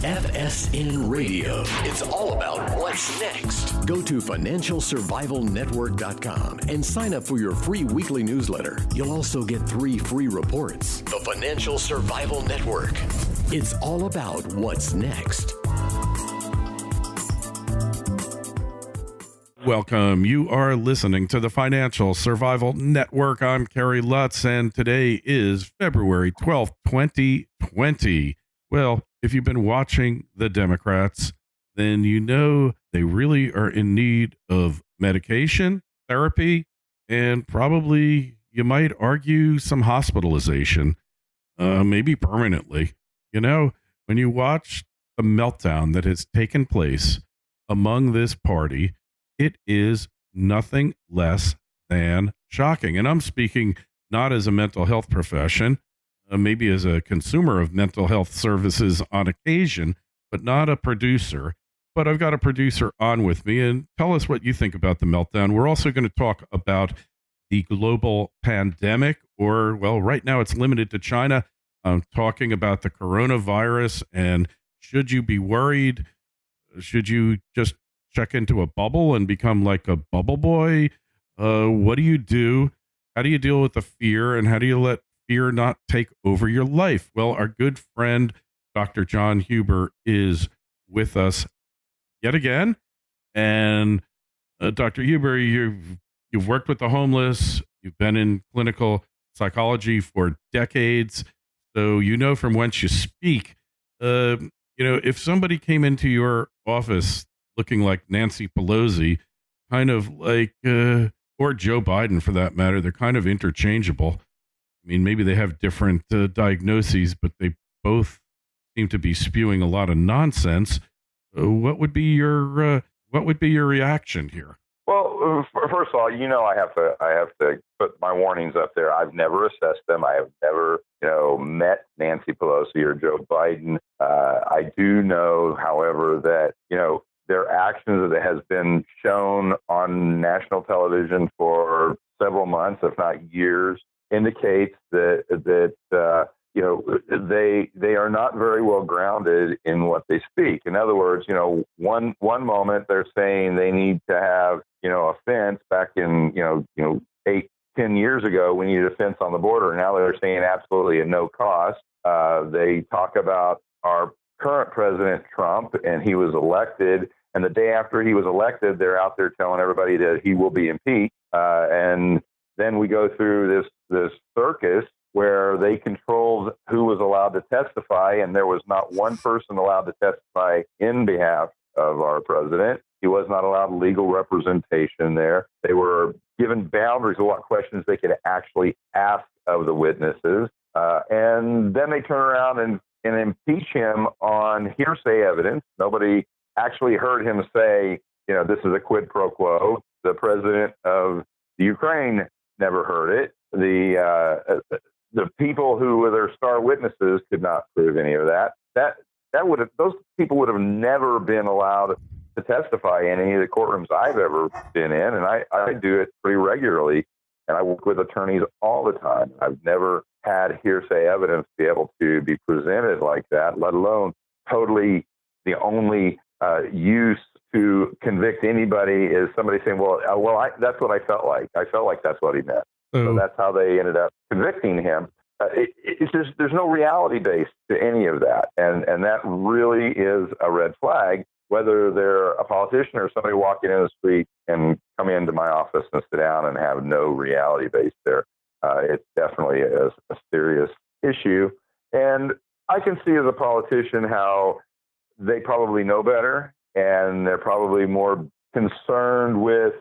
FSN Radio. It's all about what's next. Go to financialsurvivalnetwork.com and sign up for your free weekly newsletter. You'll also get 3 free reports. The Financial Survival Network. It's all about what's next. Welcome. You are listening to the Financial Survival Network. I'm Kerry Lutz, and today is February 12th, 2020. Well, if you've been watching the Democrats, then you know they really are in need of medication, therapy, and probably, you might argue, some hospitalization, maybe permanently. You know, when you watch the meltdown that has taken place among this party, it is nothing less than shocking. And I'm speaking not as a mental health profession, maybe as a consumer of mental health services on occasion, but not a producer. But I've got a producer on with me, and tell us what you think about the meltdown. We're also going to talk about the global pandemic, or, well, right now it's limited to China. I'm talking about the coronavirus, and should you be worried? Should you just check into a bubble and become like a bubble boy? What do you do? How do you deal with the fear, and how do you let fear not take over your life? Well, our good friend, Dr. John Huber, is with us yet again. And Dr. Huber, you've worked with the homeless. You've been in clinical psychology for decades. So you know from whence you speak. If somebody came into your office looking like Nancy Pelosi, kind of like, or Joe Biden for that matter, they're kind of interchangeable. I mean, maybe they have different diagnoses, but they both seem to be spewing a lot of nonsense. What would be your reaction here? Well, first of all, I have to put my warnings up there. I've never assessed them. I have never, met Nancy Pelosi or Joe Biden. I do know, however, that their actions that has been shown on national television for several months, if not years, indicates that they are not very well grounded in what they speak. In other words, one moment they're saying they need to have a fence. Back in 8-10 years ago, we needed a fence on the border. Now they're saying absolutely at no cost. They talk about our current president Trump, and he was elected. And the day after he was elected, they're out there telling everybody that he will be impeached. And then we go through this circus where they controlled who was allowed to testify, and there was not one person allowed to testify in behalf of our president. He was not allowed legal representation there. They were given boundaries of what questions they could actually ask of the witnesses. And then they turn around and impeach him on hearsay evidence. Nobody actually heard him say, this is a quid pro quo. The president of the Ukraine never heard it. The people who were their star witnesses could not prove any of that. Those people would have never been allowed to testify in any of the courtrooms I've ever been in, and I do it pretty regularly, and I work with attorneys all the time. I've never had hearsay evidence be able to be presented like that, let alone totally the only use to convict anybody is somebody saying, that's what I felt like. I felt like that's what he meant. So that's how they ended up convicting him. It's just, there's no reality base to any of that. And that really is a red flag, whether they're a politician or somebody walking in the street and come into my office and sit down and have no reality base there. It's definitely a serious issue. And I can see as a politician how they probably know better, and they're probably more concerned with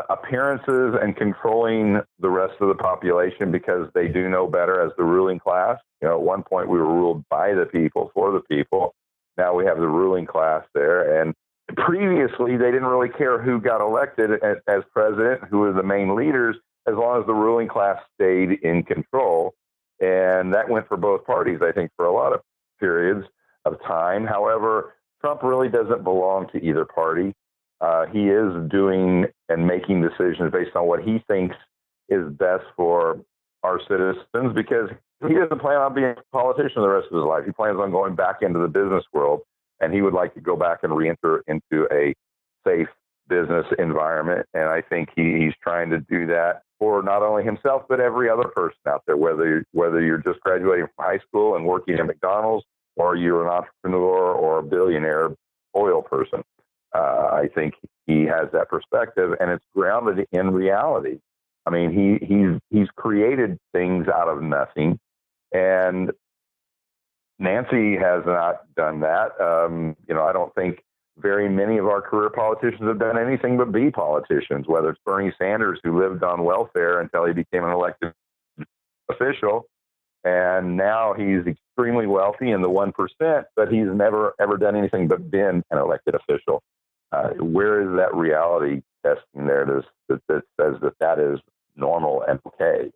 appearances and controlling the rest of the population because they do know better as the ruling class. At one point we were ruled by the people, for the people. Now we have the ruling class there. And previously they didn't really care who got elected as president, who were the main leaders, as long as the ruling class stayed in control. And that went for both parties, I think, for a lot of periods of time. However, Trump really doesn't belong to either party. He is doing and making decisions based on what he thinks is best for our citizens, because he doesn't plan on being a politician the rest of his life. He plans on going back into the business world, and he would like to go back and reenter into a safe business environment. And I think he's trying to do that for not only himself, but every other person out there, whether you're just graduating from high school and working at McDonald's, or you're an entrepreneur or a billionaire oil person. I think he has that perspective, and it's grounded in reality. I mean, he's created things out of nothing, and Nancy has not done that. I don't think very many of our career politicians have done anything but be politicians, whether it's Bernie Sanders, who lived on welfare until he became an elected official, and now he's extremely wealthy in the 1%, but he's never, ever done anything but been an elected official. Where is that reality testing there that says that is normal and okay?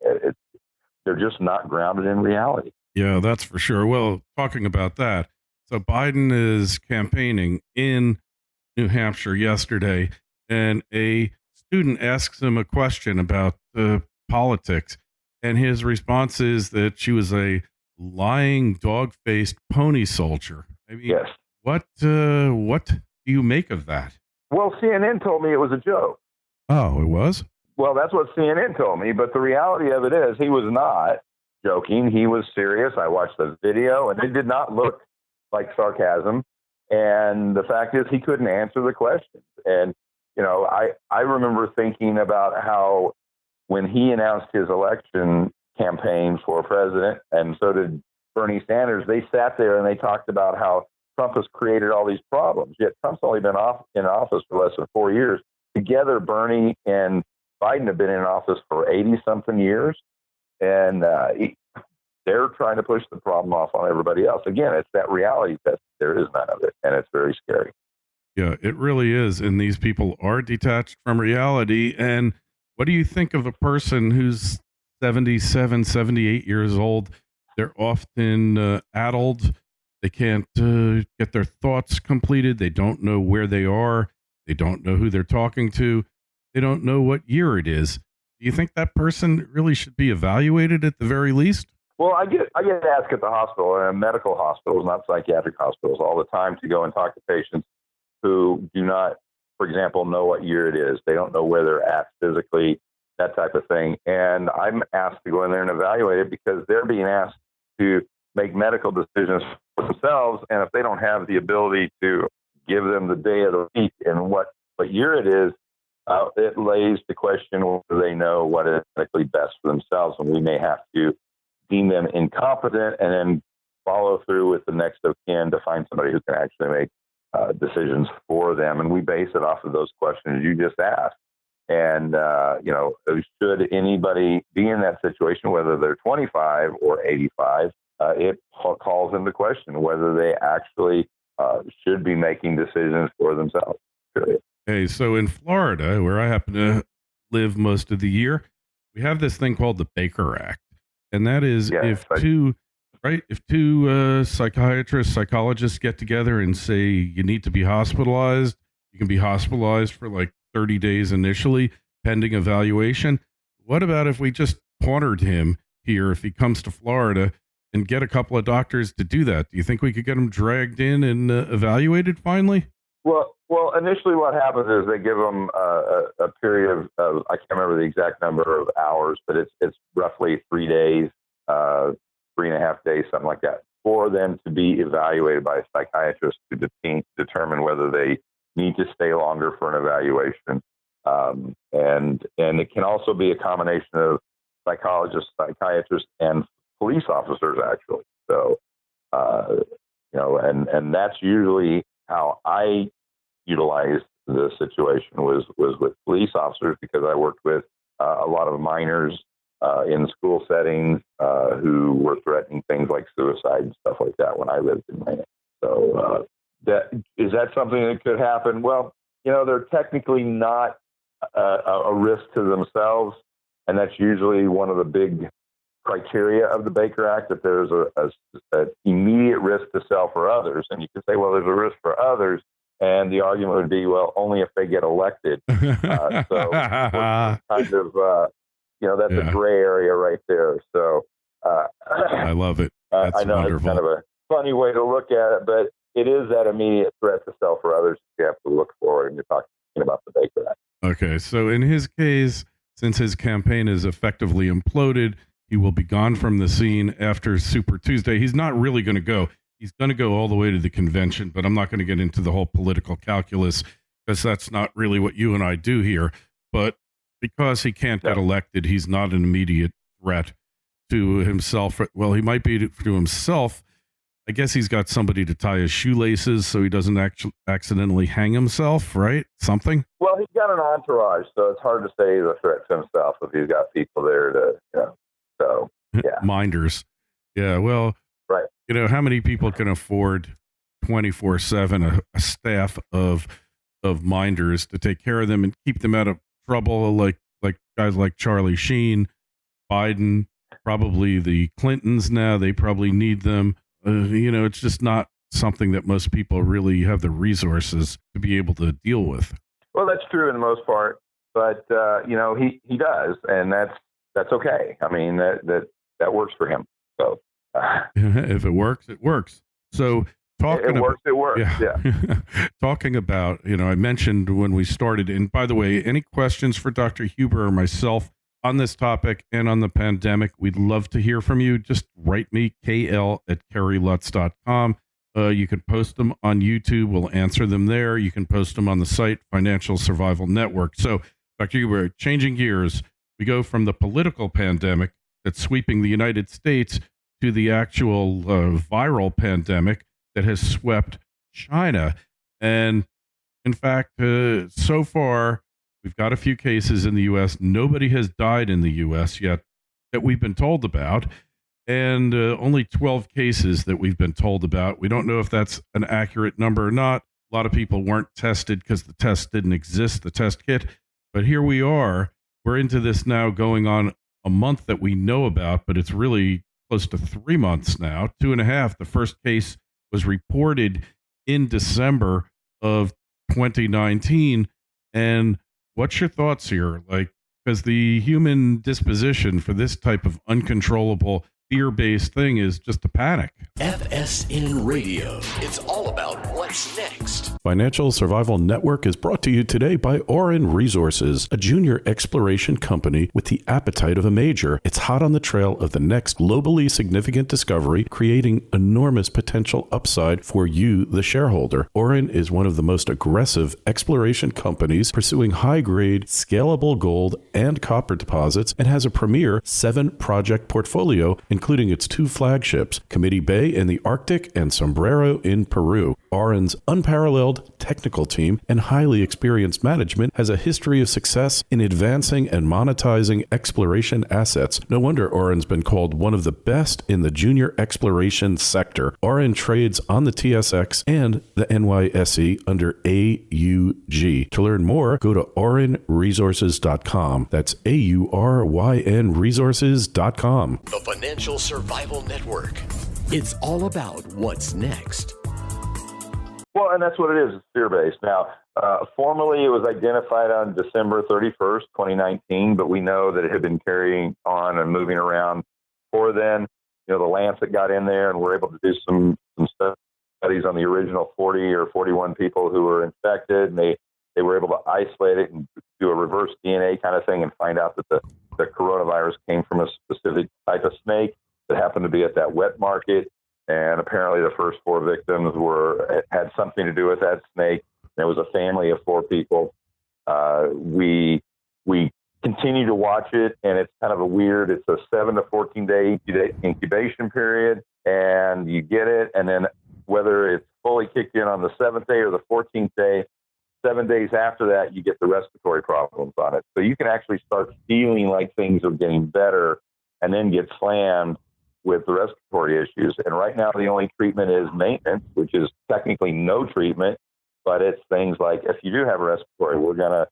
They're just not grounded in reality. Yeah, that's for sure. Well, talking about that, so Biden is campaigning in New Hampshire yesterday, and a student asks him a question about politics, and his response is that she was a lying, dog-faced pony soldier. I mean, yes. What do you make of that? Well, CNN told me it was a joke. Oh, it was? Well, that's what CNN told me, but the reality of it is he was not joking. He was serious. I watched the video, and it did not look like sarcasm. And the fact is he couldn't answer the questions. And, I remember thinking about how when he announced his election campaign for president, and so did Bernie Sanders, they sat there and they talked about how Trump has created all these problems. Yet Trump's only been in office for less than 4 years. Together, Bernie and Biden have been in office for 80-something years. And they're trying to push the problem off on everybody else. Again, it's that reality that there is none of it, and it's very scary. Yeah, it really is. And these people are detached from reality. And what do you think of a person who's 77, 78 years old? They're often addled. They can't get their thoughts completed. They don't know where they are. They don't know who they're talking to. They don't know what year it is. Do you think that person really should be evaluated at the very least? Well, I get asked at the hospital, and medical hospitals, not psychiatric hospitals, all the time to go and talk to patients who do not, for example, know what year it is. They don't know where they're at physically, that type of thing. And I'm asked to go in there and evaluate it because they're being asked to make medical decisions for themselves. And if they don't have the ability to give them the day of the week and what year it is, it lays the question whether they know what is medically best for themselves. And we may have to deem them incompetent and then follow through with the next of kin to find somebody who can actually make decisions for them. And we base it off of those questions you just asked. And, should anybody be in that situation, whether they're 25 or 85, it calls into question whether they actually should be making decisions for themselves. Period. Hey, so in Florida, where I happen to live most of the year, we have this thing called the Baker Act. And that is if two psychiatrists, psychologists get together and say you need to be hospitalized, you can be hospitalized for like 30 days initially, pending evaluation. What about if we just cornered him here, if he comes to Florida, and get a couple of doctors to do that? Do you think we could get him dragged in and evaluated finally? Well, initially what happens is they give them a period of I can't remember the exact number of hours, but it's roughly 3 days, 3.5 days, something like that, for them to be evaluated by a psychiatrist to determine whether they need to stay longer for an evaluation. And it can also be a combination of psychologists, psychiatrists, and police officers, actually. So, and that's usually how I utilized the situation was with police officers, because I worked with a lot of minors in school settings who were threatening things like suicide and stuff like that when I lived in Miami. So is that something that could happen? Well, they're technically not a risk to themselves, and that's usually one of the big criteria of the Baker Act, that there's an immediate risk to self or others. And you could say, well, there's a risk for others, and the argument would be, well, only if they get elected. So kind of, that's a gray area right there. So I love it. That's I know wonderful. it's kind of a funny way to look at it, but it is that immediate threat to self or others you have to look for, and you're talking about the Baker Act. Okay, so in his case, since his campaign is effectively imploded, he will be gone from the scene after Super Tuesday. He's not really going to go. He's going to go all the way to the convention, but I'm not going to get into the whole political calculus because that's not really what you and I do here. But because he can't get elected, he's not an immediate threat to himself. Well, he might be to himself. I guess he's got somebody to tie his shoelaces so he doesn't accidentally hang himself, right? Something? Well, he's got an entourage, so it's hard to say he's a threat to himself if he's got people there to, so, yeah. Minders. Yeah, well, right. How many people can afford 24/7 a staff of minders to take care of them and keep them out of trouble, like guys like Charlie Sheen, Biden, probably the Clintons now, they probably need them. It's just not something that most people really have the resources to be able to deal with. Well, that's true in the most part, but he does, and that's okay. I mean, that works for him. So if it works, it works. So it works. Yeah. Talking about, I mentioned when we started, and by the way, any questions for Dr. Huber or myself on this topic and on the pandemic, we'd love to hear from you. Just write me, kl@kerrylutz.com. You can post them on YouTube. We'll answer them there. You can post them on the site, Financial Survival Network. So, Dr. Huber, changing gears, we go from the political pandemic that's sweeping the United States to the actual viral pandemic that has swept China. And in fact, so far, we've got a few cases in the U.S. Nobody has died in the U.S. yet that we've been told about, and only 12 cases that we've been told about. We don't know if that's an accurate number or not. A lot of people weren't tested because the test didn't exist, the test kit. But here we are. We're into this now going on a month that we know about, but it's really close to 3 months now, 2.5. The first case was reported in December of 2019. And what's your thoughts here? Because the human disposition for this type of uncontrollable fear-based thing is just to panic. FSN Radio. It's all about what's next. Financial Survival Network is brought to you today by Orin Resources, a junior exploration company with the appetite of a major. It's hot on the trail of the next globally significant discovery, creating enormous potential upside for you, the shareholder. Orin is one of the most aggressive exploration companies pursuing high-grade, scalable gold and copper deposits and has a premier 7-project portfolio, including its 2 flagships, Committee Bay in the Arctic and Sombrero in Peru. Orin's unparalleled technical team and highly experienced management has a history of success in advancing and monetizing exploration assets. No wonder Orin's been called one of the best in the junior exploration sector. Orin trades on the TSX and the NYSE under AUG. To learn more, go to orinresources.com. That's AURYN resources.com. The Financial Survival Network. It's all about what's next. Well, and that's what it is. It's fear-based. Now, formally, it was identified on December 31st, 2019, but we know that it had been carrying on and moving around before then. The Lancet got in there and were able to do some studies on the original 40 or 41 people who were infected, and they were able to isolate it and do a reverse DNA kind of thing and find out that the coronavirus came from a specific type of snake that happened to be at that wet market. And apparently the first 4 victims had something to do with that snake. There was a family of 4 people. We continue to watch it, and it's kind of it's a 7 to 14 day incubation period, and you get it. And then whether it's fully kicked in on the 7th day or the 14th day, 7 days after that, you get the respiratory problems on it. So you can actually start feeling like things are getting better and then get slammed with the respiratory issues. And right now, the only treatment is maintenance, which is technically no treatment, but it's things like, if you do have respiratory, we're gonna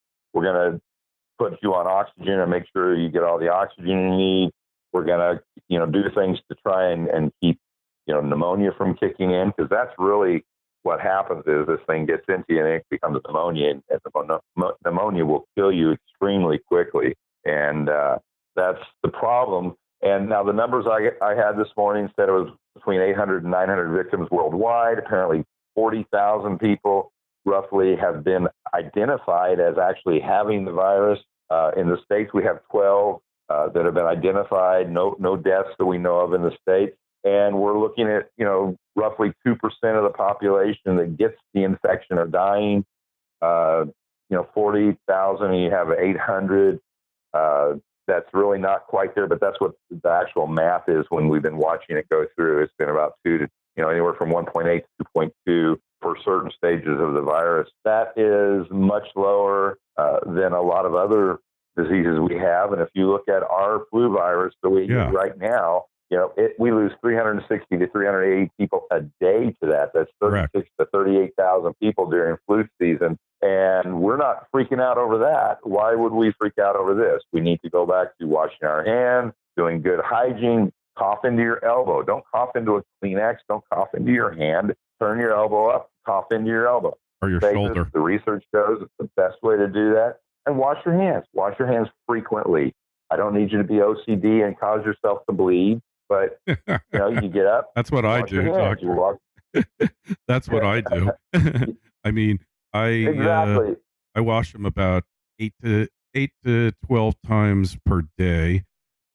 put you on oxygen and make sure you get all the oxygen you need. We're gonna, do things to try and keep, pneumonia from kicking in, because that's really what happens is this thing gets into you and it becomes pneumonia, and the pneumonia will kill you extremely quickly. And that's the problem And now the numbers I had this morning said it was between 800 and 900 victims worldwide. Apparently 40,000 people roughly have been identified as actually having the virus. In the States, we have 12 that have been identified, no deaths that we know of in the States. And we're looking at, roughly 2% of the population that gets the infection are dying. 40,000 and you have 800. That's really not quite there, but that's what the actual math is when we've been watching it go through. It's been about anywhere from 1.8 to 2.2 for certain stages of the virus. That is much lower than a lot of other diseases we have. And if you look at our flu virus that we use right now, we lose 360 to 380 people a day to that. That's 36 to 38,000 people during flu season. And we're not freaking out over that. Why would we freak out over this? We need to go back to washing our hands, doing good hygiene, cough into your elbow. Don't cough into a Kleenex. Don't cough into your hand. Turn your elbow up, cough into your elbow. Or your shoulder. The research shows it's the best way to do that. And wash your hands. Wash your hands frequently. I don't need you to be OCD and cause yourself to bleed. But, you get up. That's what I do, doctor. That's what I do. I mean, I wash them about 8 to 12 times per day,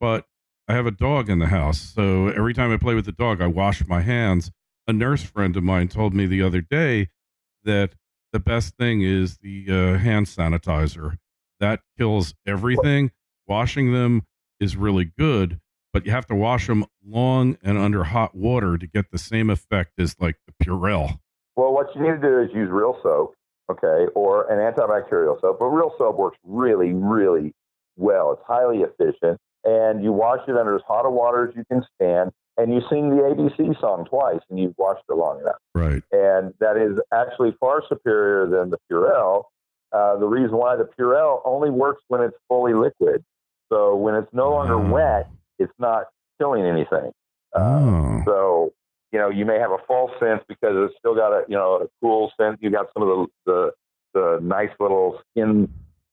but I have a dog in the house. So every time I play with the dog, I wash my hands. A nurse friend of mine told me the other day that the best thing is the hand sanitizer. That kills everything. Washing them is really good, but you have to wash them long and under hot water to get the same effect as like the Purell. Well, what you need to do is use real soap, okay, or an antibacterial soap. But real soap works really, really well. It's highly efficient, and you wash it under as hot a water as you can stand, and you sing the ABC song twice, and you've washed it long enough. Right. And that is actually far superior than the Purell. The reason why the Purell only works when it's fully liquid. So when it's no longer wet, it's not killing anything. So, you may have a false sense because it's still got a cool scent. You got some of the nice little skin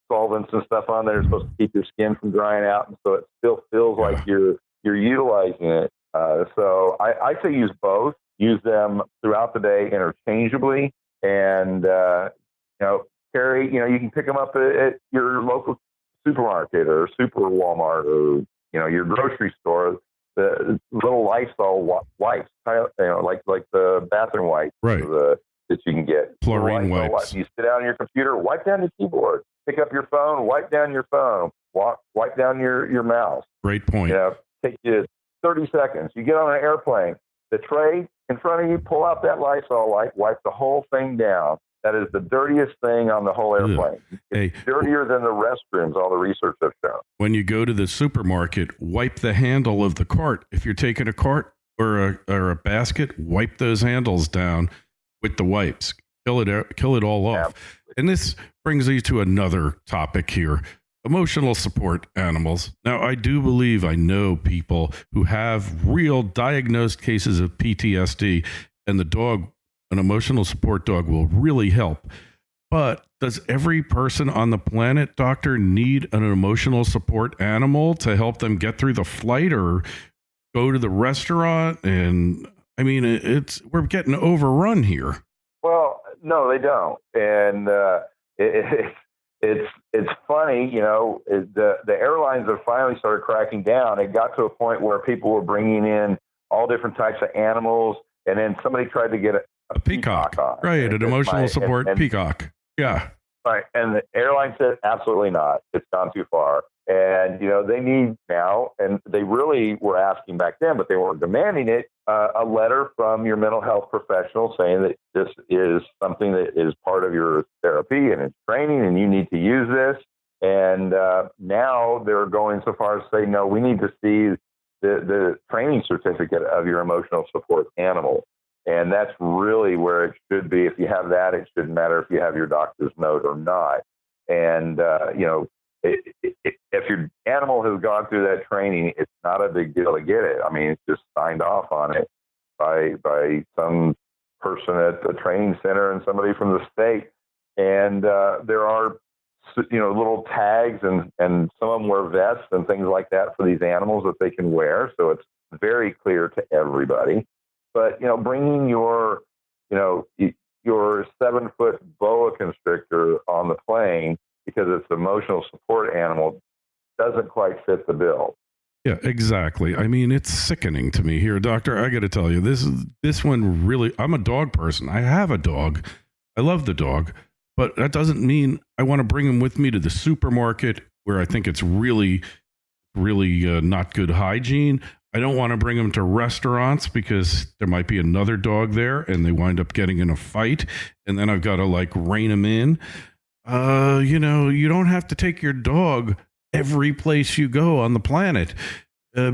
solvents and stuff on there. It's supposed to keep your skin from drying out. And so it still feels like you're utilizing it. So I say use both. Use them throughout the day interchangeably. And, carry, you can pick them up at your local supermarket or super Walmart or, your grocery store. The little Lysol wipes, like the bathroom wipes that you can get. Chlorine wipes. You sit down on your computer, wipe down your keyboard. Pick up your phone, wipe down your phone. Wipe down your mouse. Great point. Take you 30 seconds. You get on an airplane. The tray in front of you, pull out that Lysol wipe the whole thing down. That is the dirtiest thing on the whole airplane. It's dirtier than the restrooms, all the research has shown. When you go to the supermarket, wipe the handle of the cart. If you're taking a cart or a basket, wipe those handles down with the wipes. Kill it all off. Yeah. And this brings you to another topic here. Emotional support animals. Now, I do believe I know people who have real diagnosed cases of PTSD, and the dog, an emotional support dog, will really help. But does every person on the planet, doctor, need an emotional support animal to help them get through the flight or go to the restaurant? And I mean, we're getting overrun here. Well, no, they don't. And it's funny, the airlines have finally started cracking down. It got to a point where people were bringing in all different types of animals, and then somebody tried to get a peacock on. Right, an emotional support peacock. Yeah. Right, and the airline said, absolutely not. It's gone too far. And, they need now, and they really were asking back then, but they weren't demanding it, a letter from your mental health professional saying that this is something that is part of your therapy and it's training and you need to use this. And now they're going so far as to say, no, we need to see the training certificate of your emotional support animal. And that's really where it should be. If you have that, it shouldn't matter if you have your doctor's note or not. And, if your animal has gone through that training, it's not a big deal to get it. I mean, it's just signed off on it by some person at the training center and somebody from the state. And there are little tags, and some of them wear vests and things like that for these animals that they can wear. So it's very clear to everybody. But, bringing your 7-foot boa constrictor on the plane because it's an emotional support animal doesn't quite fit the bill. Yeah, exactly. I mean, it's sickening to me here, doctor. I got to tell you, this one really, I'm a dog person. I have a dog. I love the dog, but that doesn't mean I want to bring him with me to the supermarket where I think it's really, really not good hygiene. I don't want to bring him to restaurants because there might be another dog there and they wind up getting in a fight, and then I've got to rein him in. You don't have to take your dog every place you go on the planet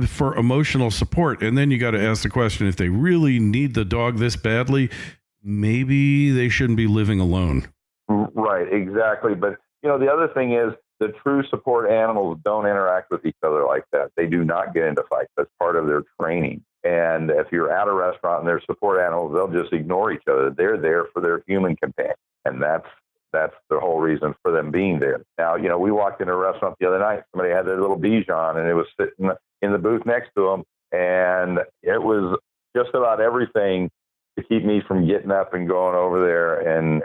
for emotional support. And then you got to ask the question, if they really need the dog this badly, maybe they shouldn't be living alone. Right, exactly. But, the other thing is the true support animals don't interact with each other like that. They do not get into fights. That's part of their training. And if you're at a restaurant and they're support animals, they'll just ignore each other. They're there for their human companion. And that's the whole reason for them being there. Now, we walked into a restaurant the other night. Somebody had their little Bichon, and it was sitting in the booth next to them. And it was just about everything to keep me from getting up and going over there and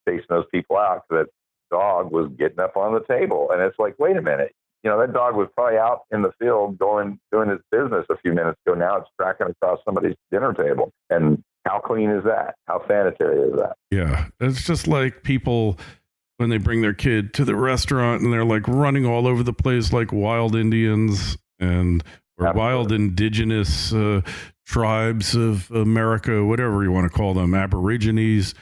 chasing those people out. That dog was getting up on the table. And it's like, wait a minute. That dog was probably out in the field doing its business a few minutes ago. Now it's tracking across somebody's dinner table. And how clean is that? How sanitary is that? Yeah. It's just like people when they bring their kid to the restaurant and they're running all over the place like wild Indians or wild indigenous tribes of America, whatever you want to call them, Aborigines.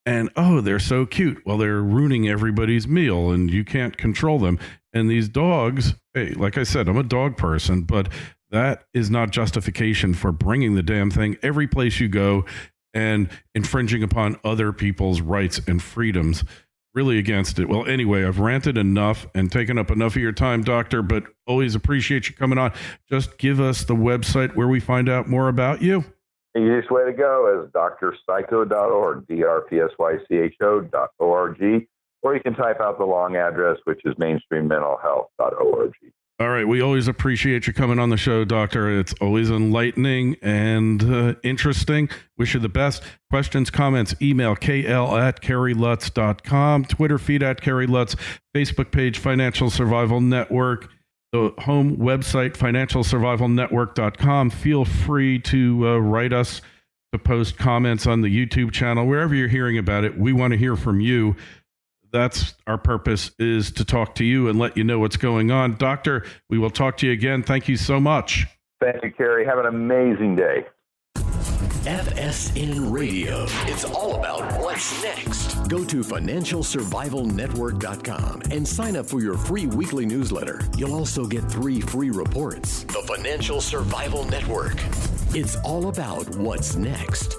And, they're so cute. Well, they're ruining everybody's meal and you can't control them. And these dogs, hey, like I said, I'm a dog person, but that is not justification for bringing the damn thing every place you go and infringing upon other people's rights and freedoms. Really against it. Well, anyway, I've ranted enough and taken up enough of your time, doctor, but always appreciate you coming on. Just give us the website where we find out more about you. The easiest way to go is drpsycho.org, drpsycho.org, or you can type out the long address, which is mainstreammentalhealth.org. All right. We always appreciate you coming on the show, doctor. It's always enlightening and interesting. Wish you the best. Questions, comments, email kl@kerrylutz.com, Twitter feed @kerrylutz, Facebook page, Financial Survival Network, the home website, financialsurvivalnetwork.com. Feel free to write us, to post comments on the YouTube channel, wherever you're hearing about it. We want to hear from you. That's our purpose, is to talk to you and let you know what's going on. Doctor, we will talk to you again. Thank you so much. Thank you, Kerry. Have an amazing day. FSN Radio. It's all about what's next. Go to financialsurvivalnetwork.com and sign up for your free weekly newsletter. You'll also get 3 free reports. The Financial Survival Network. It's all about what's next.